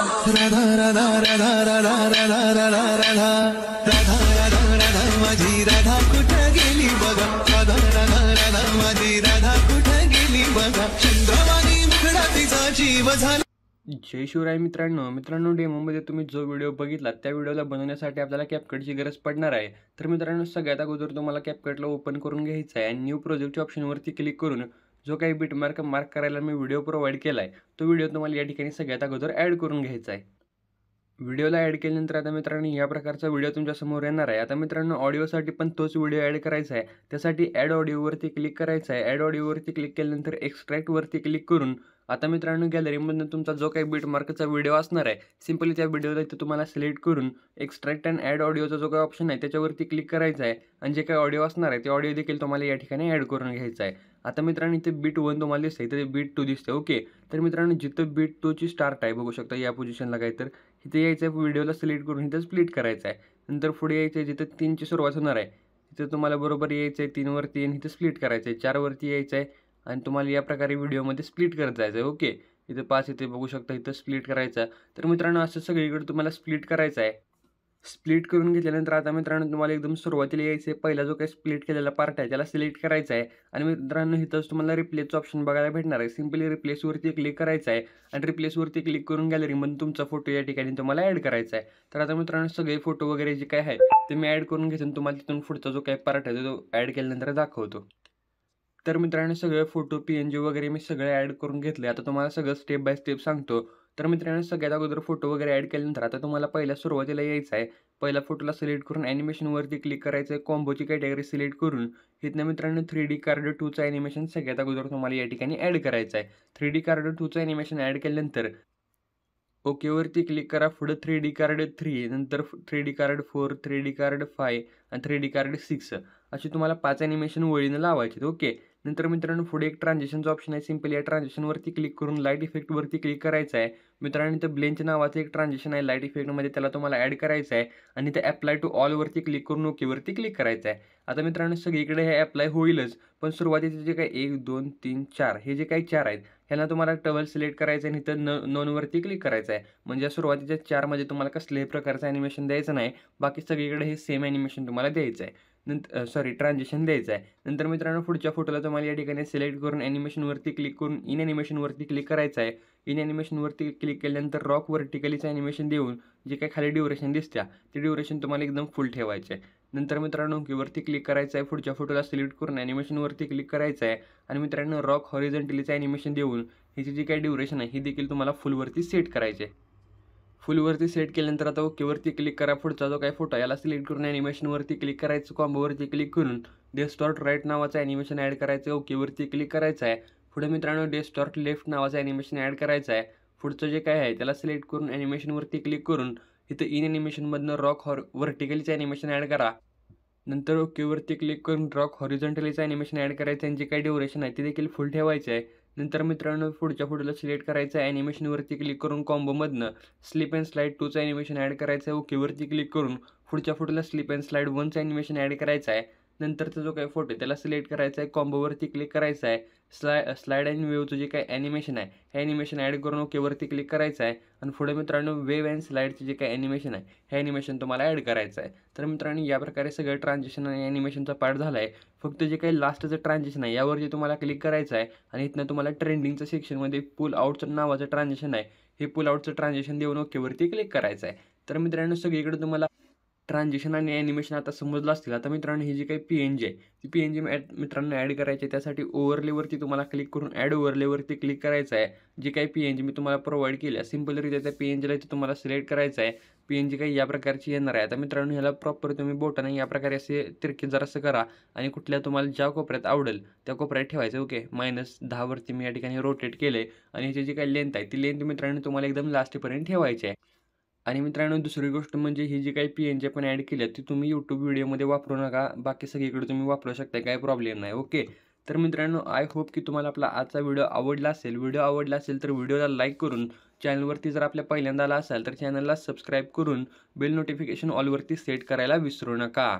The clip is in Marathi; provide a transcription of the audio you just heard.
राधा राधा राधा राधा राधा राधा राधा राधा राधा राधा माझी राधा कुठे गेली बघा, राधा राधा राधा माझी राधा कुठे गेली बघा, चंद्रवाणी मुखडा तिचा जीव झाला। जय शिवराय मित्रांनो डेमोमध्ये तुम्ही जो व्हिडिओ बघितला त्या व्हिडिओला बनवण्यासाठी आपल्याला कॅपकटची गरज पडणार आहे। तर मित्रांनो सगळ्यात अगोदर तुम्हाला कॅपकटला ओपन करून घ्यायचं आहे आणि न्यू प्रोजेक्टच्या ऑप्शनवरती क्लिक करून जो काही बिटमार्क मार्क करायला मी व्हिडिओ प्रोव्हाइड केला आहे तो व्हिडिओ तुम्हाला या ठिकाणी सगळ्यात अगोदर ॲड करून घ्यायचा आहे। व्हिडिओला ॲड केल्यानंतर आता मित्रांनो या प्रकारचा व्हिडिओ तुमच्या समोर येणार आहे। आता मित्रांनो ऑडिओसाठी पण तोच व्हिडिओ ॲड करायचा आहे। त्यासाठी ॲड ऑडिओवरती क्लिक करायचं आहे। ॲड ऑडिओवरती क्लिक केल्यानंतर एक्स्ट्रॅक्टवरती क्लिक करून आता मित्रांनो गॅलरीमधून तुमचा जो काही बिटमार्कचा व्हिडिओ असणार आहे सिंपली त्या व्हिडिओला इथे तुम्हाला सिलेक्ट करून एक्स्ट्रॅक्ट अँड ॲड ऑडिओचा जो काही ऑप्शन आहे त्याच्यावरती क्लिक करायचा आहे आणि जे काही ऑडिओ असणार आहे ते ऑडिओ देखील तुम्हाला या ठिकाणी ॲड करून घ्यायचा आहे। आता मित्रांनो इथे बीट 1 तुम्हाला दिसते, इथे बीट 2 दिसते। ओके, तर मित्रांनो जिथं बीट 2 ची स्टार्ट आहे बघू शकता या पोझिशनला काय, तर इथे यायचं आहे, व्हिडिओला सिलेक्ट करून इथं स्प्लिट करायचं आहे। नंतर पुढे यायचं आहे जिथं 3 ची सुरुवात होणार आहे तिथं तुम्हाला बरोबर यायचं आहे 3 वरती आणि इथं स्प्लिट करायचं आहे। 4 वरती यायचं आहे आणि तुम्हाला या प्रकारे व्हिडिओमध्ये स्प्लिट करत जायचं आहे। ओके, इथे 5 इथे बघू शकता इथं स्प्लिट करायचं आहे। तर मित्रांनो असं सगळीकडे तुम्हाला स्प्लिट करायचं आहे। स्प्लिट करून घेतल्यानंतर आता मित्रांनो तुम्हाला एकदम सुरुवातीला यायचं आहे, पहिला जो काही स्प्लिट केलेला पार्ट आहे त्याला सिलेक्ट करायचा आहे आणि मित्रांनो इथंच तुम्हाला रिप्लेसचं ऑप्शन बघायला भेटणार आहे। सिंपली रिप्लेसवरती क्लिक करायचं आहे आणि रिप्लेसवरती क्लिक करून गॅलरीमध्ये तुमचा फोटो या ठिकाणी तुम्हाला ॲड करायचा आहे। तर आता मित्रांनो सगळे फोटो वगैरे जे काय आहे ते मी ॲड करून घेतो, तुम्हाला तिथून पुढचा जो काही पार्ट आहे तो ॲड केल्यानंतर दाखवतो। तर मित्रांनो सगळे फोटो PNG वगैरे मी सगळे ॲड करून घेतले। आता तुम्हाला सगळं स्टेप बाय स्टेप सांगतो। तर मित्रांनो सगळ्यात अगोदर फोटो वगैरे ॲड केल्यानंतर आता तुम्हाला पहिल्या सुरुवातीला यायचं आहे, पहिला फोटोला सिलेक्ट करून ॲनिमेशनवरती क्लिक करायचं आहे, कॉम्बोची कॅटेगरी सिलेक्ट करून इथनं मित्रांनो 3D कार्ड 2चं ॲनिमेशन सगळ्यात अगोदर तुम्हाला या ठिकाणी ॲड करायचं आहे। 3D कार्ड 2चं ॲनिमेशन ॲड केल्यानंतर ओकेवरती क्लिक करा, पुढे 3D कार्ड 3, नंतर 3D कार्ड 4, 3D कार्ड 5 आणि 3D कार्ड 6 अशी तुम्हाला 5 ॲनिमेशन वळीनं लावायचे। ओके, नंतर मित्रांनो पुढे एक ट्रान्झिशनचा ऑप्शन आहे, सिंपली या ट्रान्झिशनवरती क्लिक करून लाईट इफेक्टवरती क्लिक करायचं आहे। मित्रांनो इथं ब्लेंच नावाचं एक ट्रान्झिशन आहे लाईट इफेक्टमध्ये, त्याला तुम्हाला ॲड करायचं आहे आणि ते अप्लाय टू ऑलवरती क्लिक करून ओकेवरती क्लिक करायचं आहे। आता मित्रांनो सगळीकडे हे अप्लाय होईलच, पण सुरुवातीचे जे काही 1 2 3 4 हे जे काही 4 आहेत ह्यांना तुम्हाला टबल सिलेक्ट करायचं आहे आणि इथं नोनवरती क्लिक करायचं आहे। म्हणजे सुरुवातीच्या 4 मध्ये तुम्हाला कसल्याही प्रकारचं ॲनिमेशन द्यायचं नाही, बाकी सगळीकडे हे सेम ॲनिमेशन तुम्हाला द्यायचं आहे। ट्रान्झिशन द्यायचं आहे। नंतर मित्रांनो पुढच्या फोटोला तुम्हाला या ठिकाणी सिलेक्ट करून ॲनिमेशनवरती क्लिक करून इन ॲनिमेशनवरती क्लिक करायचं आहे। इन ॲनिमेशनवरती क्लिक केल्यानंतर रॉक व्हर्टिकलीचं ॲनिमेशन देऊन जे काही खाली ड्युरेशन दिसत्या ते ड्युरेशन तुम्हाला एकदम फुल ठेवायचे आहे। नंतर मित्रांनो वरती क्लिक करायचं आहे, पुढच्या फोटोला सिलेक्ट करून ॲनिमेशनवरती क्लिक करायचं आहे आणि मित्रांनो रॉक हॉरिझॉन्टलीचं ॲनिमेशन देऊन ह्याची जी काही ड्युरेशन आहे ही देखील तुम्हाला फुलवरती सेट करायचे आहे। फुलवरती सेट केल्यानंतर आता ओकेवरती क्लिक करा, पुढचा जो काही फोटो याला सिलेक्ट करून ॲनिमेशनवरती क्लिक करायचं, कॉम्बोवरती क्लिक करून डेस्टॉर्ट राईट नावाचं ॲनिमेशन ॲड करायचं, ओकेवरती क्लिक करायचं आहे। पुढे मित्रांनो डेस्टॉर्ट लेफ्ट नावाचं ॲनिमेशन ॲड करायचं आहे। पुढचं जे काय आहे त्याला सिलेक्ट करून ॲनिमेशनवरती क्लिक करून इथं इन ॲनिमेशनमधनं रॉक व्हर्टिकलीचं ॲनिमेशन ॲड करा। नंतर ओकेवरती क्लिक करून रॉक हॉरिझॉन्टलीचं ॲनिमेशन ॲड करायचं आणि जे काही ड्युरेशन आहे ते देखील फुल ठेवायचं आहे। नंतर मित्रांनो पुढच्या फोटोला सिलेक्ट करायचं आहे, ॲनिमेशनवरती क्लिक करून कॉम्बोमधनं स्लिप अँड स्लाईड 2चं ॲनिमेशन ॲड करायचं आहे। ओकेवरती क्लिक करून पुढच्या फोटोला स्लिप अँड स्लाईड 1चं ॲनिमेशन ॲड करायचं आहे। नंतरचा जो काही फोटो आहे त्याला सिलेक्ट करायचा आहे, कॉम्बोवरती क्लिक करायचं आहे, स्लाईड अँड वेवचं जे काही ॲनिमेशन आहे हे ॲनिमेशन ॲड करून ओकेवरती क्लिक करायचं आहे आणि पुढे मित्रांनो वेव अँड स्लाईडचे जे काही ॲनिमेशन आहे हे ॲनिमेशन तुम्हाला ॲड करायचं आहे। तर मित्रांनो या प्रकारे सगळं ट्रान्झिशन आणि ॲनिमेशनचा पार्ट झाला आहे। फक्त जे काही लास्टचं ट्रान्झिशन आहे यावरती तुम्हाला क्लिक करायचं आहे आणि इथनं तुम्हाला ट्रेंडिंगच्या सेक्शनमध्ये पुल आउटचं नावाचं ट्रान्झिशन आहे, हे पुल आउटचं ट्रान्झिशन देऊन ओकेवरती क्लिक करायचं आहे। तर मित्रांनो सगळीकडे तुम्हाला ट्रान्झिशन आणि ॲनिमेशन आता समजलं असतील। आता मित्रांनो ही जी काही PNG आहे ती PNG मित्रांनो ॲड करायची आहे, त्यासाठी ओव्हरलेवरती तुम्हाला क्लिक करून ॲड ओव्हरलेवरती क्लिक करायचं आहे। जी काही PNG मी तुम्हाला प्रोव्हाइड केली आहे सिम्पलरित्या त्या PNGला इथे तुम्हाला सिलेक्ट करायचं आहे। PNG काही या प्रकारची येणार आहे। आता मित्रांनो ह्याला प्रॉपर तुम्ही बोटाने या प्रकारे असे तिरके जरासं करा आणि कुठल्या तुम्हाला ज्या कोपऱ्यात आवडेल त्या कोपऱ्यात ठेवायचं। ओके, -10 वरती मी या ठिकाणी रोटेट केले आणि ह्याची जी काही लेंथ आहे ती लेंथ मित्रांनो तुम्हाला एकदम लास्टपर्यंत ठेवायची आहे। आणि मित्रांनो दुसरी गोष्ट म्हणजे ही जी काही PNG आपण ॲड केली आहे ती तुम्ही यूट्यूब व्हिडिओमध्ये वापरू नका, बाकी सगळीकडे तुम्ही वापरू शकता, काही प्रॉब्लेम नाही। ओके, तर मित्रांनो आय होप की तुम्हाला आपला आजचा व्हिडिओ आवडला असेल। व्हिडिओ आवडला असेल तर व्हिडिओला लाईक करून चॅनलवरती जर आपल्या पहिल्यांदा आला असाल तर चॅनलला सबस्क्राईब करून बेल नोटिफिकेशन ऑलवरती सेट करायला विसरू नका।